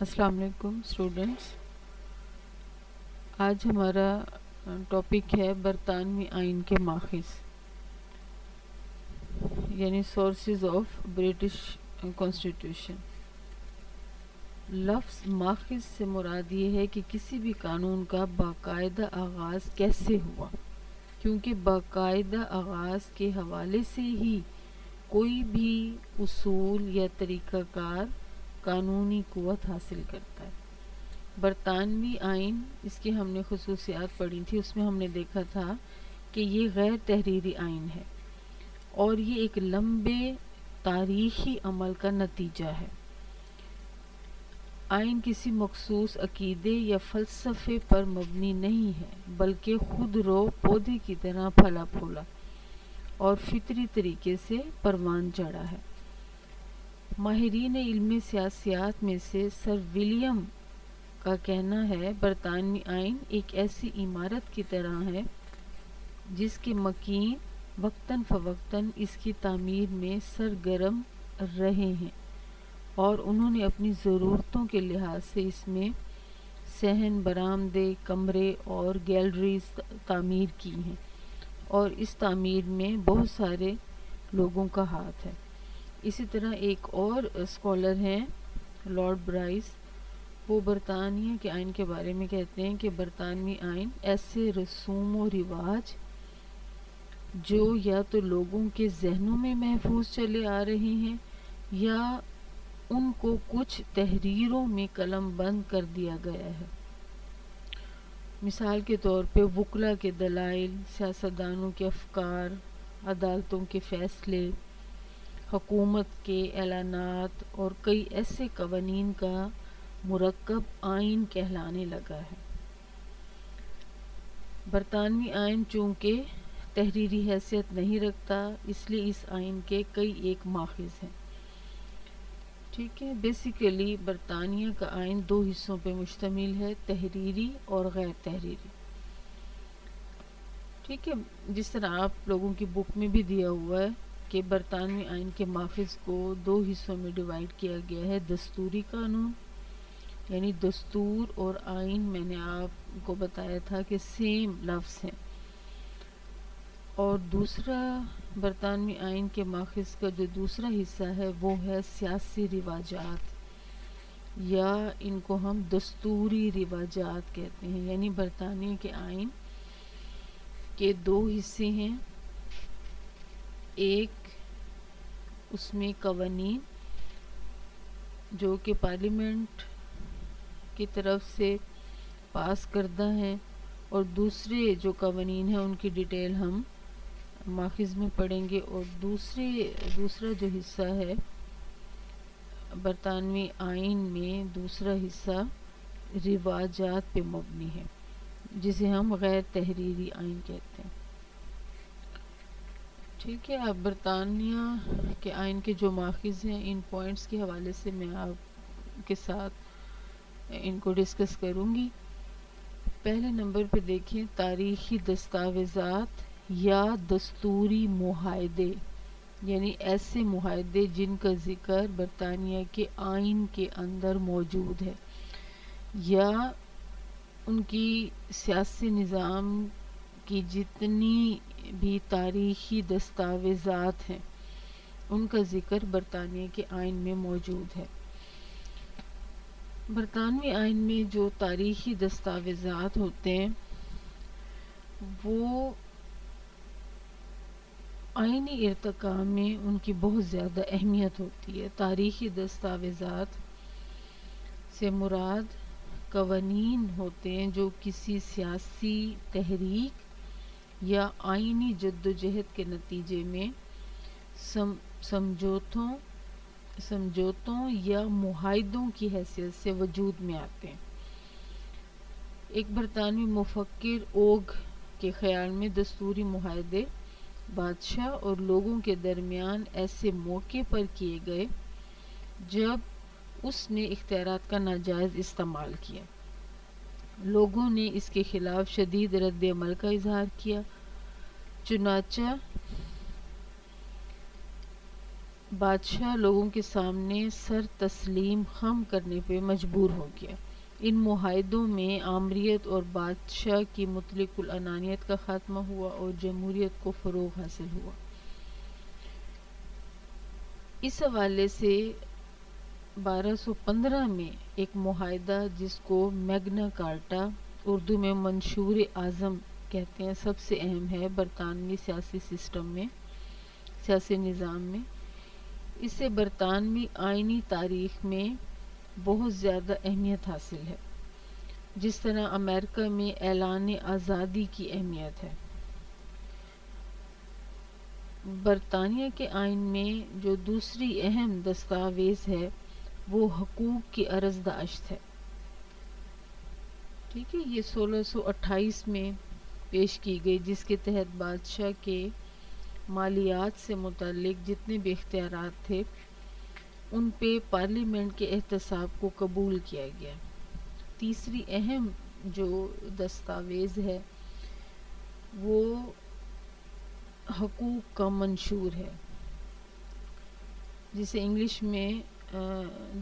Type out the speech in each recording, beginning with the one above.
السلام علیکم اسٹوڈنٹس، آج ہمارا ٹاپک ہے برطانوی آئین کے ماخذ، یعنی سورسز آف برٹش کانسٹیٹیوشن۔ لفظ ماخذ سے مراد یہ ہے کہ کسی بھی قانون کا باقاعدہ آغاز کیسے ہوا، کیونکہ باقاعدہ آغاز کے حوالے سے ہی کوئی بھی اصول یا طریقہ کار قانونی قوت حاصل کرتا ہے۔ برطانوی آئین، اس کی ہم نے خصوصیات پڑھی تھی، اس میں ہم نے دیکھا تھا کہ یہ غیر تحریری آئین ہے اور یہ ایک لمبے تاریخی عمل کا نتیجہ ہے۔ آئین کسی مخصوص عقیدے یا فلسفے پر مبنی نہیں ہے، بلکہ خود رو پودے کی طرح پھلا پھولا اور فطری طریقے سے پروان چڑھا ہے۔ ماہرین علم سیاسیات میں سے سر ولیم کا کہنا ہے، برطانوی آئین ایک ایسی عمارت کی طرح ہے جس کے مکین وقتاً فوقتاً اس کی تعمیر میں سرگرم رہے ہیں اور انہوں نے اپنی ضرورتوں کے لحاظ سے اس میں صحن، برآمدے، کمرے اور گیلریز تعمیر کی ہیں، اور اس تعمیر میں بہت سارے لوگوں کا ہاتھ ہے۔ اسی طرح ایک اور اسکالر ہیں لارڈ برائس، وہ برطانیہ کے آئین کے بارے میں کہتے ہیں کہ برطانوی آئین ایسے رسوم و رواج جو یا تو لوگوں کے ذہنوں میں محفوظ چلے آ رہے ہیں یا ان کو کچھ تحریروں میں قلم بند کر دیا گیا ہے۔ مثال کے طور پہ وکلاء کے دلائل، سیاستدانوں کے افکار، عدالتوں کے فیصلے، حکومت کے اعلانات اور کئی ایسے قوانین کا مرکب آئین کہلانے لگا ہے۔ برطانوی آئین چونکہ تحریری حیثیت نہیں رکھتا، اس لیے اس آئین کے کئی ایک ماخذ ہیں۔ ٹھیک ہے، بیسیکلی برطانیہ کا آئین دو حصوں پہ مشتمل ہے، تحریری اور غیر تحریری۔ ٹھیک ہے، جس طرح آپ لوگوں کی بک میں بھی دیا ہوا ہے کہ برطانوی آئین کے ماخذ کو دو حصوں میں ڈیوائیڈ کیا گیا ہے، دستوری قانون یعنی دستور اور آئین، میں نے آپ کو بتایا تھا کہ سیم لفظ ہیں، اور دوسرا برطانوی آئین کے ماخذ کا جو دوسرا حصہ ہے وہ ہے سیاسی رواجات، یا ان کو ہم دستوری رواجات کہتے ہیں۔ یعنی برطانیہ کے آئین کے دو حصے ہیں، ایک اس میں قوانین جو کہ پارلیمنٹ کی طرف سے پاس کردہ ہیں، اور دوسرے جو قوانین ہیں ان کی ڈیٹیل ہم ماخذ میں پڑھیں گے، اور دوسرا جو حصہ ہے برطانوی آئین میں، دوسرا حصہ رواجات پہ مبنی ہے، جسے ہم غیر تحریری آئین کہتے ہیں۔ ٹھیک ہے، اب برطانیہ کے آئین کے جو ماخذ ہیں، ان پوائنٹس کے حوالے سے میں آپ کے ساتھ ان کو ڈسکس کروں گی۔ پہلے نمبر پہ دیکھیں، تاریخی دستاویزات یا دستوری معاہدے، یعنی ایسے معاہدے جن کا ذکر برطانیہ کے آئین کے اندر موجود ہے یا ان کی سیاسی نظام کی جتنی بھی تاریخی دستاویزات ہیں ان کا ذکر برطانیہ کے آئین میں موجود ہے۔ برطانوی آئین میں جو تاریخی دستاویزات ہوتے ہیں وہ آئینی ارتقاء میں ان کی بہت زیادہ اہمیت ہوتی ہے۔ تاریخی دستاویزات سے مراد قوانین ہوتے ہیں جو کسی سیاسی تحریک یا آئینی جدوجہد کے نتیجے میں سمجھوتوں یا معاہدوں کی حیثیت سے وجود میں آتے ہیں۔ ایک برطانوی مفکر اوگ کے خیال میں دستوری معاہدے بادشاہ اور لوگوں کے درمیان ایسے موقع پر کیے گئے جب اس نے اختیارات کا ناجائز استعمال کیا۔ لوگوں نے اس کے خلاف شدید رد عمل کا اظہار کیا، چنانچہ بادشاہ لوگوں کے سامنے سر تسلیم خم کرنے پہ مجبور ہو گیا۔ ان معاہدوں میں آمریت اور بادشاہ کی مطلق العنانیت کا خاتمہ ہوا اور جمہوریت کو فروغ حاصل ہوا۔ اس حوالے سے 1215 میں ایک معاہدہ جس کو میگنا کارٹا، اردو میں منشور اعظم کہتے ہیں، سب سے اہم ہے برطانوی سیاسی نظام میں۔ اس سے برطانوی آئینی تاریخ میں بہت زیادہ اہمیت حاصل ہے، جس طرح امریکہ میں اعلان آزادی کی اہمیت ہے۔ برطانیہ کے آئین میں جو دوسری اہم دستاویز ہے وہ حقوق کی عرضداشت ہے۔ ٹھیک ہے، یہ 1628 میں پیش کی گئی، جس کے تحت بادشاہ کے مالیات سے متعلق جتنے بھی اختیارات تھے ان پہ پارلیمنٹ کے احتساب کو قبول کیا گیا۔ تیسری اہم جو دستاویز ہے وہ حقوق کا منشور ہے، جسے انگلش میں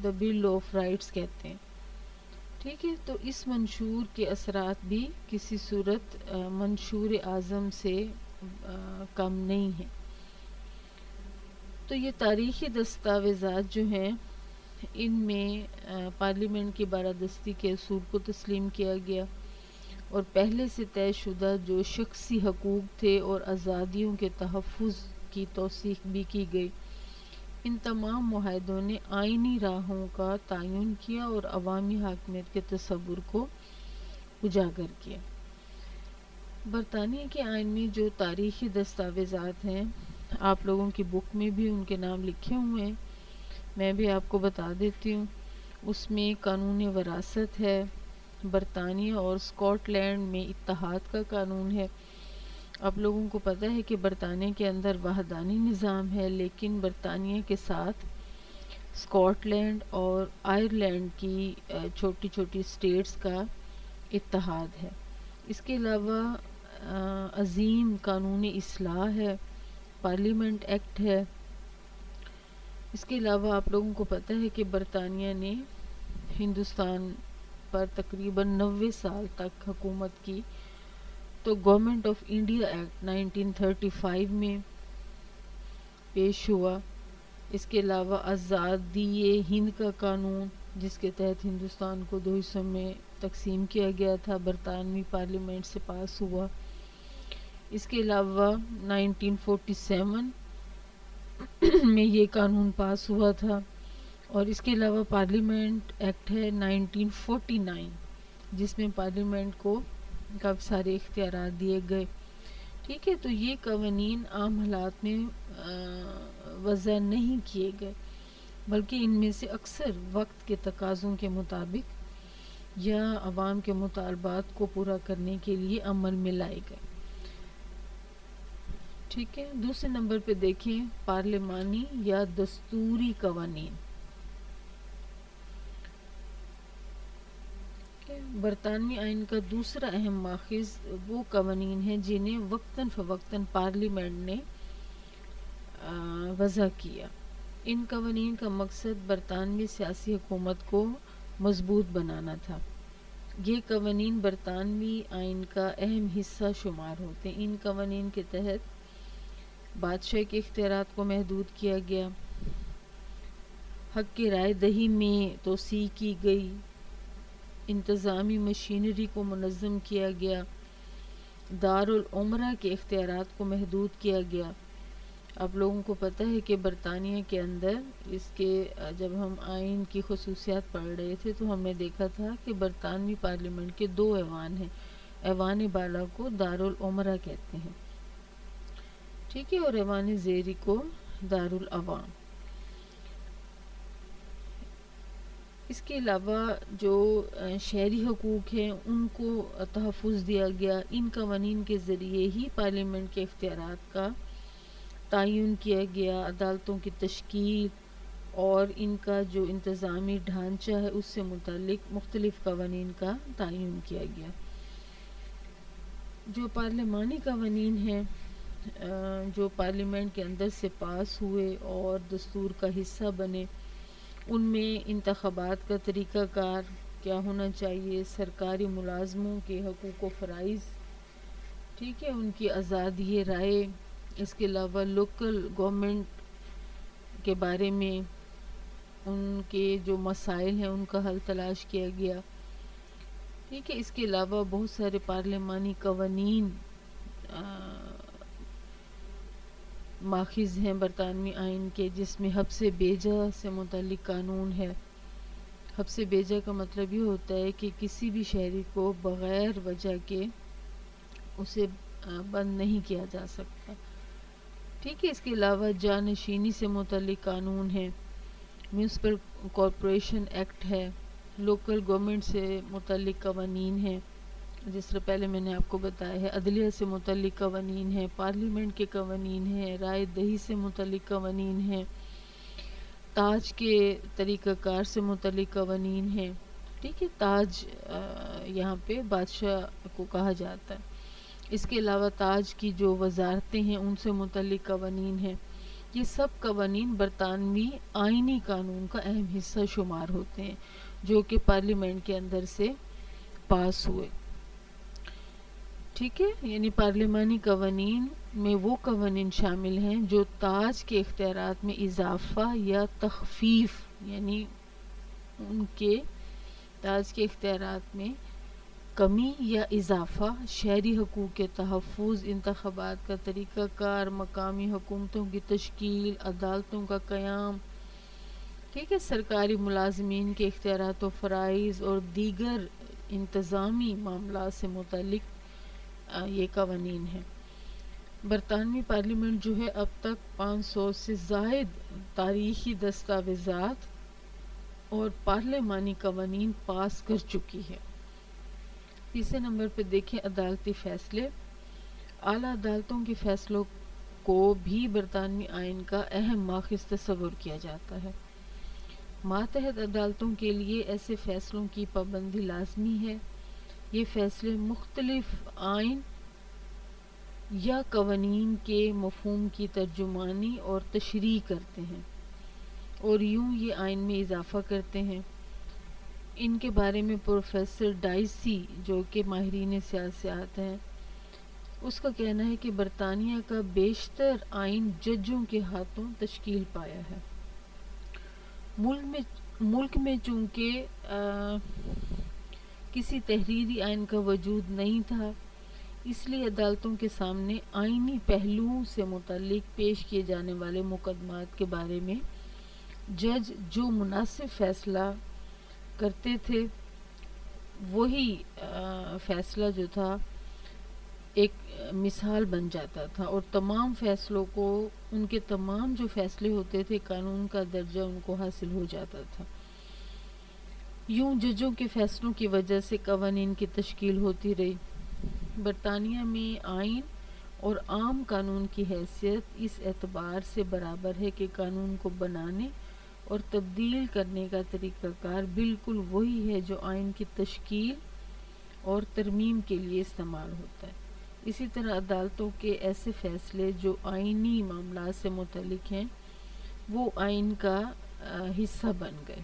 دا بل آف رائٹس کہتے ہیں۔ ٹھیک ہے، تو اس منشور کے اثرات بھی کسی صورت منشور اعظم سے کم نہیں ہیں۔ تو یہ تاریخی دستاویزات جو ہیں ان میں پارلیمنٹ کی بالادستی کے اصول کو تسلیم کیا گیا اور پہلے سے طے شدہ جو شخصی حقوق تھے اور آزادیوں کے تحفظ کی توثیق بھی کی گئی۔ ان تمام معاہدوں نے آئینی راہوں کا تعین کیا اور عوامی حاکمیت کے تصور کو اجاگر کیا۔ برطانیہ کے آئین میں جو تاریخی دستاویزات ہیں آپ لوگوں کی بک میں بھی ان کے نام لکھے ہوئے ہیں، میں بھی آپ کو بتا دیتی ہوں۔ اس میں قانون وراثت ہے، برطانیہ اور اسکاٹ لینڈ میں اتحاد کا قانون ہے۔ آپ لوگوں کو پتہ ہے کہ برطانیہ کے اندر وحدانی نظام ہے، لیکن برطانیہ کے ساتھ اسکاٹ لینڈ اور آئرلینڈ کی چھوٹی چھوٹی اسٹیٹس کا اتحاد ہے۔ اس کے علاوہ عظیم قانون اصلاح ہے، پارلیمنٹ ایکٹ ہے۔ اس کے علاوہ آپ لوگوں کو پتہ ہے کہ برطانیہ نے ہندوستان پر تقریباً 90 سال تک حکومت کی، تو گورنمنٹ آف انڈیا ایکٹ 1935 میں پیش ہوا۔ اس کے علاوہ آزادی ہند کا قانون، جس کے تحت ہندوستان کو 2 حصوں میں تقسیم کیا گیا تھا، برطانوی پارلیمنٹ سے پاس ہوا۔ اس کے علاوہ 1947 میں یہ قانون پاس ہوا تھا، اور اس کے علاوہ پارلیمنٹ ایکٹ ہے 1949 جس میں پارلیمنٹ کو کافی سارے اختیارات دیے گئے۔ ٹھیک ہے، تو یہ قوانین عام حالات میں وضع نہیں کیے گئے، بلکہ ان میں سے اکثر وقت کے تقاضوں کے مطابق یا عوام کے مطالبات کو پورا کرنے کے لیے عمل میں لائے گئے۔ ٹھیک ہے، دوسرے نمبر پہ دیکھیں پارلیمانی یا دستوری قوانین۔ برطانوی آئین کا دوسرا اہم ماخذ وہ قوانین ہیں جنہیں وقتاً فوقتاً پارلیمنٹ نے وضع کیا۔ ان قوانین کا مقصد برطانوی سیاسی حکومت کو مضبوط بنانا تھا۔ یہ قوانین برطانوی آئین کا اہم حصہ شمار ہوتے ہیں۔ ان قوانین کے تحت بادشاہ کے اختیارات کو محدود کیا گیا، حق کی رائے دہی میں توسیع کی گئی، انتظامی مشینری کو منظم کیا گیا، دارالعمرہ کے اختیارات کو محدود کیا گیا۔ آپ لوگوں کو پتہ ہے کہ برطانیہ کے اندر اس کے جب ہم آئین کی خصوصیات پڑھ رہے تھے تو ہم نے دیکھا تھا کہ برطانوی پارلیمنٹ کے 2 ایوان ہیں، ایوان بالا کو دارالعمرہ کہتے ہیں، ٹھیک ہے، اور ایوان زیری کو دارالعوام۔ اس کے علاوہ جو شہری حقوق ہیں ان کو تحفظ دیا گیا۔ ان قوانین کے ذریعے ہی پارلیمنٹ کے اختیارات کا تعین کیا گیا، عدالتوں کی تشکیل اور ان کا جو انتظامی ڈھانچہ ہے اس سے متعلق مختلف قوانین کا تعین کیا گیا۔ جو پارلیمانی قوانین ہیں جو پارلیمنٹ کے اندر سے پاس ہوئے اور دستور کا حصہ بنے، ان میں انتخابات کا طریقہ کار کیا ہونا چاہیے، سرکاری ملازموں کے حقوق و فرائض، ٹھیک ہے، ان کی آزادی رائے، اس کے علاوہ لوکل گورنمنٹ کے بارے میں ان کے جو مسائل ہیں ان کا حل تلاش کیا گیا، ٹھیک ہے۔ اس کے علاوہ بہت سارے پارلیمانی قوانین ماخذ ہیں برطانوی آئین کے، جس میں حبس بیجا سے متعلق قانون ہے۔ حبس بیجا کا مطلب یہ ہوتا ہے کہ کسی بھی شہری کو بغیر وجہ کے اسے بند نہیں کیا جا سکتا، ٹھیک ہے۔ اس کے علاوہ جانشینی سے متعلق قانون ہے، میونسپل کارپوریشن ایکٹ ہے، لوکل گورنمنٹ سے متعلق قوانین ہیں، جس طرح پہلے میں نے آپ کو بتایا ہے، عدلیہ سے متعلق قوانین ہیں، پارلیمنٹ کے قوانین ہیں، رائے دہی سے متعلق قوانین ہیں، تاج کے طریقہ کار سے متعلق قوانین ہیں، ٹھیک ہے۔ تاج یہاں پہ بادشاہ کو کہا جاتا ہے۔ اس کے علاوہ تاج کی جو وزارتیں ہیں ان سے متعلق قوانین ہیں۔ یہ سب قوانین برطانوی آئینی قانون کا اہم حصہ شمار ہوتے ہیں، جو کہ پارلیمنٹ کے اندر سے پاس ہوئے، ٹھیک ہے۔ یعنی پارلیمانی قوانین میں وہ قوانین شامل ہیں جو تاج کے اختیارات میں اضافہ یا تخفیف، یعنی ان کے تاج کے اختیارات میں کمی یا اضافہ، شہری حقوق کے تحفظ، انتخابات کا طریقہ کار، مقامی حکومتوں کی تشکیل، عدالتوں کا قیام، ٹھیک ہے، سرکاری ملازمین کے اختیارات و فرائض اور دیگر انتظامی معاملات سے متعلق یہ قوانین ہیں۔ برطانوی پارلیمنٹ جو ہے اب تک 500 سے زائد تاریخی دستاویزات اور پارلیمانی قوانین پاس کر چکی ہے۔ تیسرے نمبر پہ دیکھیں عدالتی فیصلے۔ اعلیٰ عدالتوں کے فیصلوں کو بھی برطانوی آئین کا اہم ماخذ تصور کیا جاتا ہے۔ ماتحت عدالتوں کے لیے ایسے فیصلوں کی پابندی لازمی ہے۔ یہ فیصلے مختلف آئین یا قوانین کے مفہوم کی ترجمانی اور تشریح کرتے ہیں اور یوں یہ آئین میں اضافہ کرتے ہیں۔ ان کے بارے میں پروفیسر ڈائسی جو کہ ماہرین سیاست ہیں، اس کا کہنا ہے کہ برطانیہ کا بیشتر آئین ججوں کے ہاتھوں تشکیل پایا ہے۔ ملک میں چونکہ کسی تحریری آئین کا وجود نہیں تھا، اس لیے عدالتوں کے سامنے آئینی پہلوؤں سے متعلق پیش کیے جانے والے مقدمات کے بارے میں جج جو مناسب فیصلہ کرتے تھے وہی فیصلہ جو تھا ایک مثال بن جاتا تھا، اور تمام فیصلوں کو، ان کے تمام جو فیصلے ہوتے تھے، قانون کا درجہ ان کو حاصل ہو جاتا تھا۔ یوں ججوں کے فیصلوں کی وجہ سے قوانین کی تشکیل ہوتی رہی۔ برطانیہ میں آئین اور عام قانون کی حیثیت اس اعتبار سے برابر ہے کہ قانون کو بنانے اور تبدیل کرنے کا طریقہ کار بالکل وہی ہے جو آئین کی تشکیل اور ترمیم کے لیے استعمال ہوتا ہے۔ اسی طرح عدالتوں کے ایسے فیصلے جو آئینی معاملات سے متعلق ہیں وہ آئین کا حصہ بن گئے،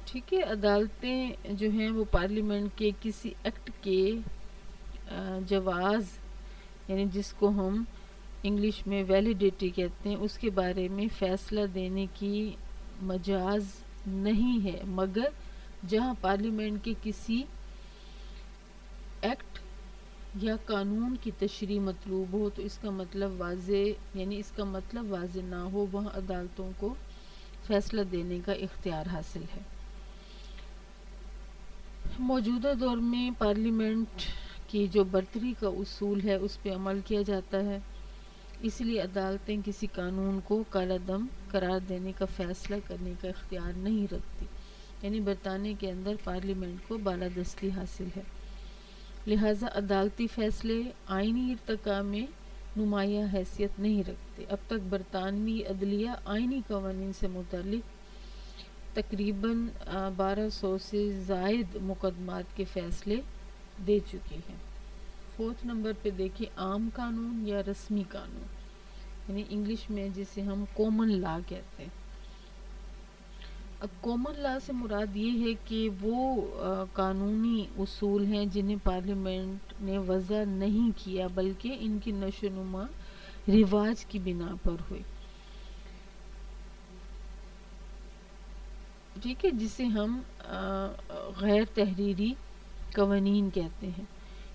ٹھیک ہے۔ عدالتیں جو ہیں وہ پارلیمنٹ کے کسی ایکٹ کے جواز، یعنی جس کو ہم انگلش میں ویلیڈیٹی کہتے ہیں، اس کے بارے میں فیصلہ دینے کی مجاز نہیں ہے، مگر جہاں پارلیمنٹ کے کسی ایکٹ یا قانون کی تشریح مطلوب ہو تو اس کا مطلب واضح نہ ہو، وہاں عدالتوں کو فیصلہ دینے کا اختیار حاصل ہے۔ موجودہ دور میں پارلیمنٹ کی جو برتری کا اصول ہے اس پہ عمل کیا جاتا ہے، اس لیے عدالتیں کسی قانون کو کالا دم قرار دینے کا فیصلہ کرنے کا اختیار نہیں رکھتی، یعنی برطانیہ کے اندر پارلیمنٹ کو بالادستی حاصل ہے، لہٰذا عدالتی فیصلے آئینی ارتقاء میں نمایاں حیثیت نہیں رکھتے۔ اب تک برطانوی عدلیہ آئینی قوانین سے متعلق تقریباً 1200 سے زائد مقدمات کے فیصلے دے چکی ہے۔ 4 نمبر پہ دیکھیں عام قانون یا رسمی قانون، یعنی انگلش میں جسے ہم کامن لا کہتے ہیں۔ اب کامن لا سے مراد یہ ہے کہ وہ قانونی اصول ہیں جنہیں پارلیمنٹ نے وضع نہیں کیا بلکہ ان کی نشو و نما رواج کی بنا پر ہوئی، ٹھیک ہے، جسے ہم غیر تحریری قوانین کہتے ہیں۔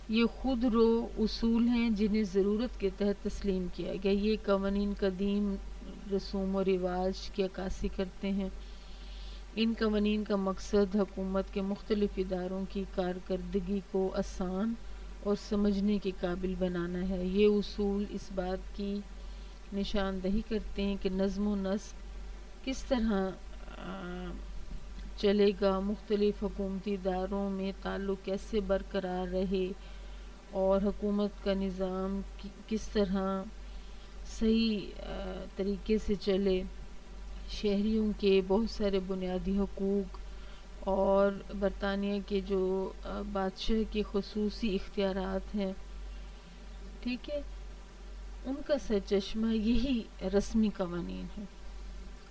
یہ خود رو اصول ہیں جنہیں ضرورت کے تحت تسلیم کیا گیا۔ یہ قوانین قدیم رسوم و رواج کی عکاسی کرتے ہیں۔ ان قوانین کا مقصد حکومت کے مختلف اداروں کی کارکردگی کو آسان اور سمجھنے کے قابل بنانا ہے۔ یہ اصول اس بات کی نشاندہی کرتے ہیں کہ نظم و نسق کس طرح چلے گا، مختلف حکومتی اداروں میں تعلق کیسے برقرار رہے اور حکومت کا نظام کس طرح صحیح طریقے سے چلے، شہریوں کے بہت سارے بنیادی حقوق اور برطانیہ کے جو بادشاہ کے خصوصی اختیارات ہیں، ٹھیک ہے، ان کا سرچشمہ یہی رسمی قوانین ہیں۔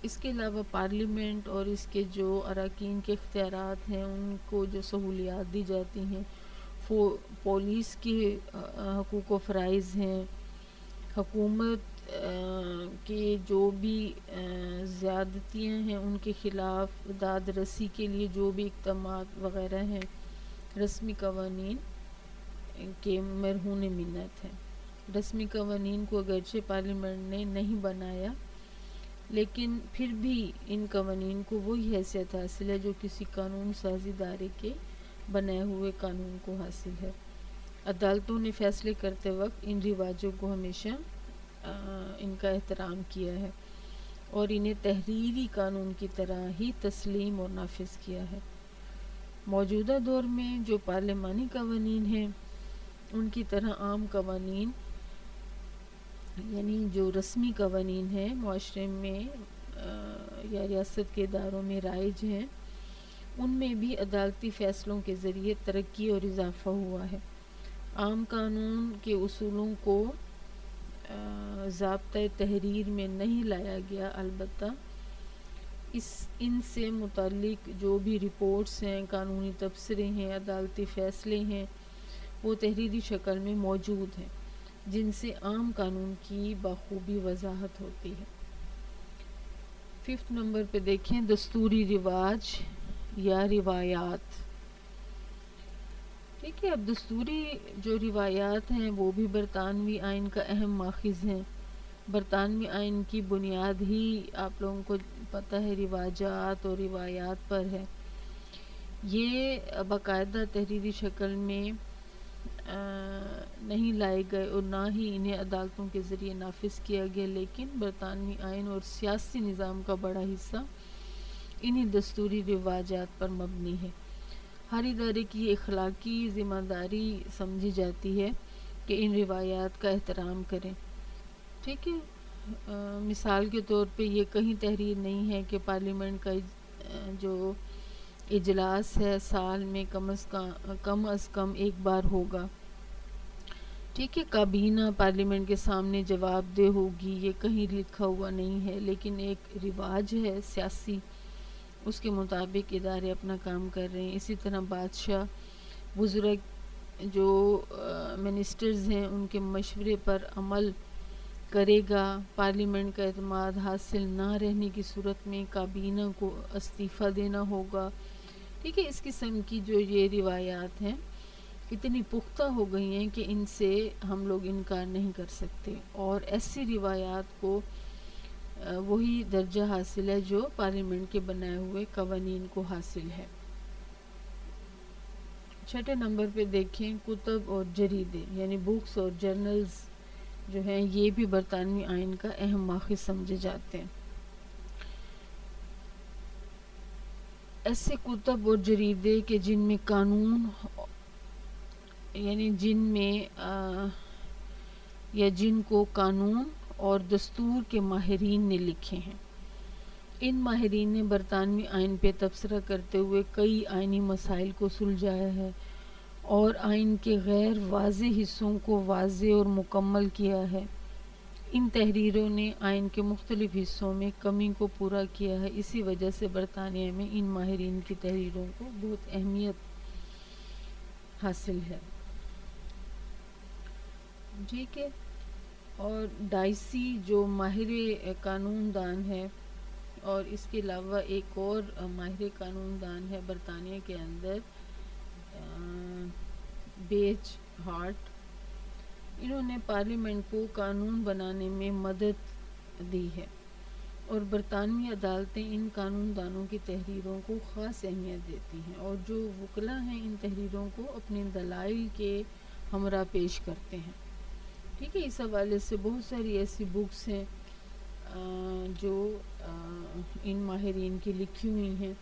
اس کے علاوہ پارلیمنٹ اور اس کے جو اراکین کے اختیارات ہیں، ان کو جو سہولیات دی جاتی ہیں، پولیس کے حقوق و فرائض ہیں، حکومت کے جو بھی زیادتیاں ہیں ان کے خلاف داد رسی کے لیے جو بھی اقدامات وغیرہ ہیں، رسمی قوانین کے مرہون منت ہیں۔ رسمی قوانین کو اگرچہ پارلیمنٹ نے نہیں بنایا، لیکن پھر بھی ان قوانین کو وہی حیثیت حاصل ہے جو کسی قانون سازی ادارے کے بنائے ہوئے قانون کو حاصل ہے۔ عدالتوں نے فیصلے کرتے وقت ان رواجوں کو ہمیشہ ان کا احترام کیا ہے اور انہیں تحریری قانون کی طرح ہی تسلیم اور نافذ کیا ہے۔ موجودہ دور میں جو پارلیمانی قوانین ہیں، ان کی طرح عام قوانین یعنی جو رسمی قوانین ہیں معاشرے میں یا ریاست کے اداروں میں رائج ہیں، ان میں بھی عدالتی فیصلوں کے ذریعے ترقی اور اضافہ ہوا ہے۔ عام قانون کے اصولوں کو ضابطۂ تحریر میں نہیں لایا گیا، البتہ ان سے متعلق جو بھی رپورٹس ہیں، قانونی تبصرے ہیں، عدالتی فیصلے ہیں، وہ تحریری شکل میں موجود ہیں، جن سے عام قانون کی بخوبی وضاحت ہوتی ہے۔ 5 نمبر پہ دیکھیں دستوری رواج یا روایات، ٹھیک ہے۔ اب دستوری جو روایات ہیں وہ بھی برطانوی آئین کا اہم ماخذ ہیں۔ برطانوی آئین کی بنیاد ہی آپ لوگوں کو پتہ ہے رواجات اور روایات پر ہے۔ یہ باقاعدہ تحریری شکل میں نہیں لائے گئے اور نہ ہی انہیں عدالتوں کے ذریعے نافذ کیا گیا، لیکن برطانوی آئین اور سیاسی نظام کا بڑا حصہ انہی دستوری رواجات پر مبنی ہے۔ ہر ادارے کی اخلاقی ذمہ داری سمجھی جاتی ہے کہ ان روایات کا احترام کریں، ٹھیک ہے۔ مثال کے طور پہ یہ کہیں تحریر نہیں ہے کہ پارلیمنٹ کا جو اجلاس ہے سال میں کم از کم ایک بار ہوگا، ٹھیک ہے۔ کابینہ پارلیمنٹ کے سامنے جواب دہ ہوگی، یہ کہیں لکھا ہوا نہیں ہے، لیکن ایک رواج ہے سیاسی، اس کے مطابق ادارے اپنا کام کر رہے ہیں۔ اسی طرح بادشاہ وزراء جو منسٹرز ہیں ان کے مشورے پر عمل کرے گا۔ پارلیمنٹ کا اعتماد حاصل نہ رہنے کی صورت میں کابینہ کو استعفیٰ دینا ہوگا، ٹھیک ہے۔ اس قسم کی جو یہ روایات ہیں اتنی پختہ ہو گئی ہیں کہ ان سے ہم لوگ انکار نہیں کر سکتے، اور ایسی روایات کو وہی درجہ حاصل ہے جو پارلیمنٹ کے بنائے ہوئے قوانین کو حاصل ہے۔ 6 نمبر پہ دیکھیں کتب اور جریدے یعنی بکس اور جرنلز جو ہیں یہ بھی برطانوی آئین کا اہم ماخذ سمجھے جاتے ہیں۔ ایسے کتب اور جریدے کہ جن میں قانون یعنی جن کو قانون اور دستور کے ماہرین نے لکھے ہیں۔ ان ماہرین نے برطانوی آئین پہ تبصرہ کرتے ہوئے کئی آئینی مسائل کو سلجھایا ہے اور آئین کے غیر واضح حصوں کو واضح اور مکمل کیا ہے۔ ان تحریروں نے آئین کے مختلف حصوں میں کمی کو پورا کیا ہے۔ اسی وجہ سے برطانیہ میں ان ماہرین کی تحریروں کو بہت اہمیت حاصل ہے۔ ٹھیک ہے، اور ڈائسی جو ماہر قانون دان ہے، اور اس کے علاوہ ایک اور ماہر قانون دان ہے برطانیہ کے اندر، بیچ ہارٹ، انہوں نے پارلیمنٹ کو قانون بنانے میں مدد دی ہے، اور برطانوی عدالتیں ان قانون دانوں کی تحریروں کو خاص اہمیت دیتی ہیں، اور جو وکلاء ہیں ان تحریروں کو اپنے دلائل کے ہمراہ پیش کرتے ہیں۔ ٹھیک ہے، اس حوالے سے بہت ساری ایسی بکس ہیں جو ان ماہرین کی لکھی ہوئی ہیں۔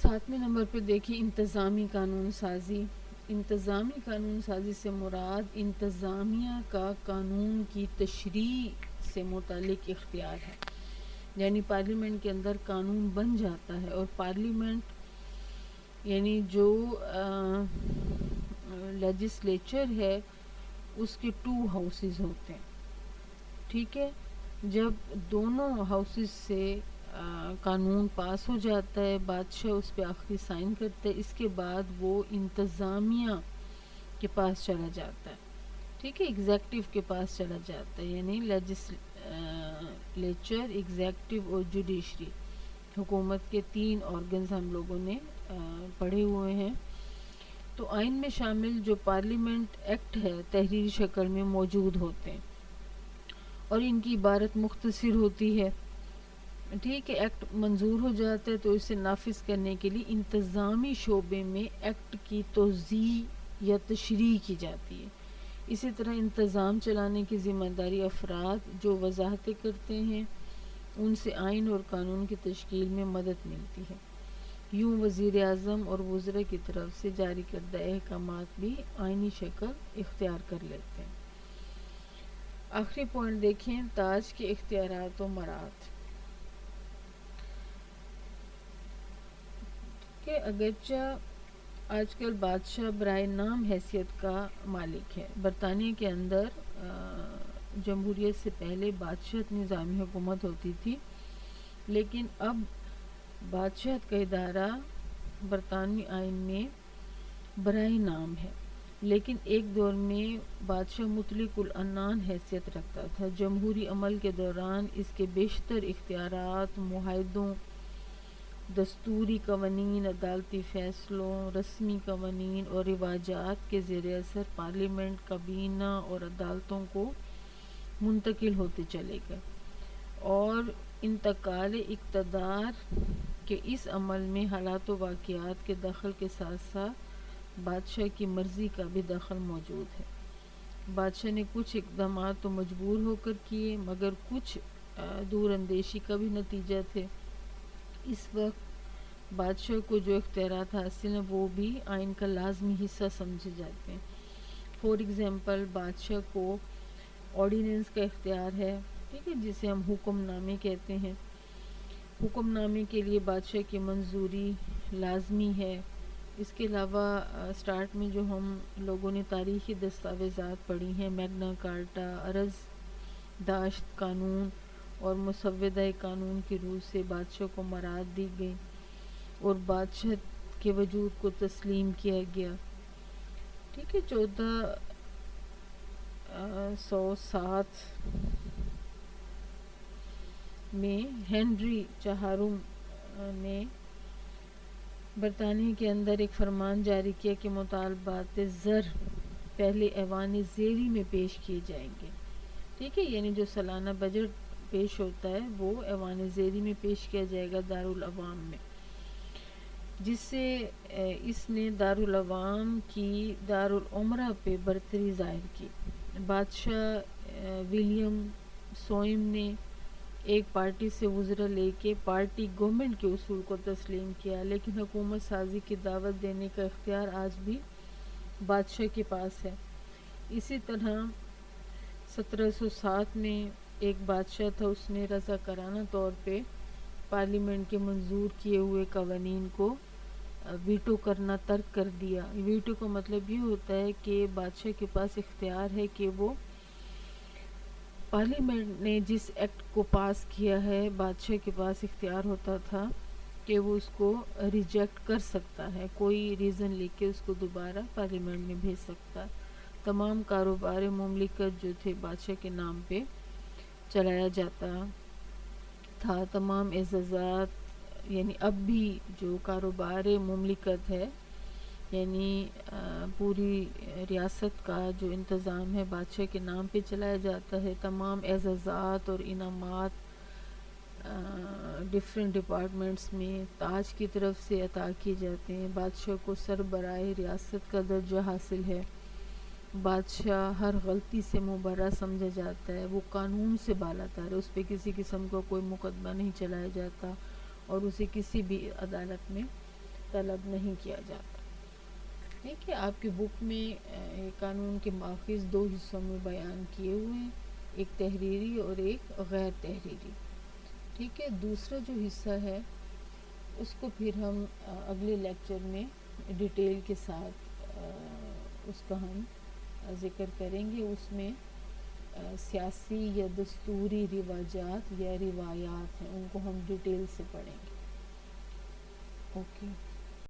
7ویں نمبر پہ دیکھیں انتظامی قانون سازی۔ انتظامی قانون سازی سے مراد انتظامیہ کا قانون کی تشریح سے متعلق اختیار ہے، یعنی پارلیمنٹ کے اندر قانون بن جاتا ہے، اور پارلیمنٹ یعنی جو لیجسلیچر ہے اس کے 2 ہاؤسز ہوتے ہیں۔ ٹھیک ہے، جب دونوں ہاؤسز سے قانون پاس ہو جاتا ہے، بادشاہ اس پہ آخری سائن کرتا ہے، اس کے بعد وہ انتظامیہ کے پاس چلا جاتا ہے۔ ٹھیک ہے، ایگزیکٹو کے پاس چلا جاتا ہے، یعنی لیجسلیچر، ایگزیکٹو اور جوڈیشری، حکومت کے 3 آرگنز ہم لوگوں نے پڑھے ہوئے ہیں۔ تو آئین میں شامل جو پارلیمنٹ ایکٹ ہے تحریری شکل میں موجود ہوتے ہیں، اور ان کی عبارت مختصر ہوتی ہے۔ ٹھیک ہے، ایکٹ منظور ہو جاتا ہے تو اسے نافذ کرنے کے لیے انتظامی شعبے میں ایکٹ کی توضیح یا تشریح کی جاتی ہے۔ اسی طرح انتظام چلانے کی ذمہ داری افراد جو وضاحتیں کرتے ہیں ان سے آئین اور قانون کی تشکیل میں مدد ملتی ہے۔ یوں وزیر اعظم اور وزراء کی طرف سے جاری کردہ احکامات بھی آئینی شکل اختیار کر لیتے ہیں۔ آخری پوائنٹ دیکھیں، تاج کے اختیارات و مراد۔ کہ اگرچہ آج کل بادشاہ برائے نام حیثیت کا مالک ہے، برطانیہ کے اندر جمہوریت سے پہلے بادشاہت نظامی حکومت ہوتی تھی، لیکن اب بادشاہت کا ادارہ برطانوی آئین میں برائے نام ہے، لیکن ایک دور میں بادشاہ مطلق العنان حیثیت رکھتا تھا۔ جمہوری عمل کے دوران اس کے بیشتر اختیارات معاہدوں، دستوری قوانین، عدالتی فیصلوں، رسمی قوانین اور رواجات کے زیر اثر پارلیمنٹ، کابینہ اور عدالتوں کو منتقل ہوتے چلے گئے، اور انتقال اقتدار کے اس عمل میں حالات و واقعات کے دخل کے ساتھ ساتھ بادشاہ کی مرضی کا بھی دخل موجود ہے۔ بادشاہ نے کچھ اقدامات تو مجبور ہو کر کیے، مگر کچھ دور اندیشی کا بھی نتیجہ تھے۔ اس وقت بادشاہ کو جو اختیارات حاصل ہیں وہ بھی آئین کا لازمی حصہ سمجھے جاتے ہیں۔ فور ایگزامپل، بادشاہ کو آرڈیننس کا اختیار ہے، ٹھیک ہے، جسے ہم حکم نامے کہتے ہیں۔ حکم نامے کے لیے بادشاہ کی منظوری لازمی ہے۔ اس کے علاوہ سٹارٹ میں جو ہم لوگوں نے تاریخی دستاویزات پڑھی ہیں، میگنا کارٹا، عرض داشت قانون اور مسودہ قانون کی روح سے بادشاہ کو مراد دی گئی اور بادشاہ کے وجود کو تسلیم کیا گیا۔ ٹھیک ہے، 1407 میں ہنری چہارم نے برطانیہ کے اندر ایک فرمان جاری کیا کہ مطالبات زر پہلے ایوان زیری میں پیش کیے جائیں گے۔ ٹھیک ہے، یعنی جو سالانہ بجٹ پیش ہوتا ہے وہ ایوان زیری میں پیش کیا جائے گا دارالعوام میں، جس سے اس نے دارالعوام کی دارالعمرہ پہ برتری ظاہر کی۔ بادشاہ ولیم سوم نے ایک پارٹی سے وزراء لے کے پارٹی گورنمنٹ کے اصول کو تسلیم کیا، لیکن حکومت سازی کی دعوت دینے کا اختیار آج بھی بادشاہ کے پاس ہے۔ اسی طرح 1707 میں ایک بادشاہ تھا، اس نے رضاکارانہ طور پہ پارلیمنٹ کے منظور کیے ہوئے قوانین کو ویٹو کرنا ترک کر دیا. ویٹو کا مطلب یہ ہوتا ہے کہ بادشاہ کے پاس اختیار ہے کہ وہ پارلیمنٹ نے جس ایکٹ کو پاس کیا ہے بادشاہ کے پاس اختیار ہوتا تھا کہ وہ اس کو ریجیکٹ کر سکتا ہے, کوئی ریزن لے کے اس کو دوبارہ پارلیمنٹ میں بھیج سکتا ہے. تمام کاروبار مملکت جو تھے بادشاہ کے نام پہ چلایا جاتا تھا. تمام اعزازات یعنی اب بھی جو کاروبار مملکت ہے یعنی پوری ریاست کا جو انتظام ہے بادشاہ کے نام پہ چلایا جاتا ہے. تمام اعزازات اور انعامات ڈفرینٹ ڈپارٹمنٹس میں تاج کی طرف سے عطا کیے جاتے ہیں. بادشاہ کو سربراہ ریاست کا درجہ حاصل ہے. بادشاہ ہر غلطی سے مبرہ سمجھا جاتا ہے. وہ قانون سے بالاتر ہے, اس پہ کسی قسم کا کوئی مقدمہ نہیں چلایا جاتا اور اسے کسی بھی عدالت میں طلب نہیں کیا جاتا. ٹھیک ہے, آپ کی بک میں قانون کے ماخذ 2 حصوں میں بیان کیے ہوئے ہیں, ایک تحریری اور ایک غیر تحریری. ٹھیک ہے, دوسرا جو حصہ ہے اس کو پھر ہم اگلے لیکچر میں ڈیٹیل کے ساتھ اس کا ہم ذکر کریں گے. اس میں سیاسی یا دستوری رواجات یا روایات ہیں, ان کو ہم ڈیٹیل سے پڑھیں گے. اوکے.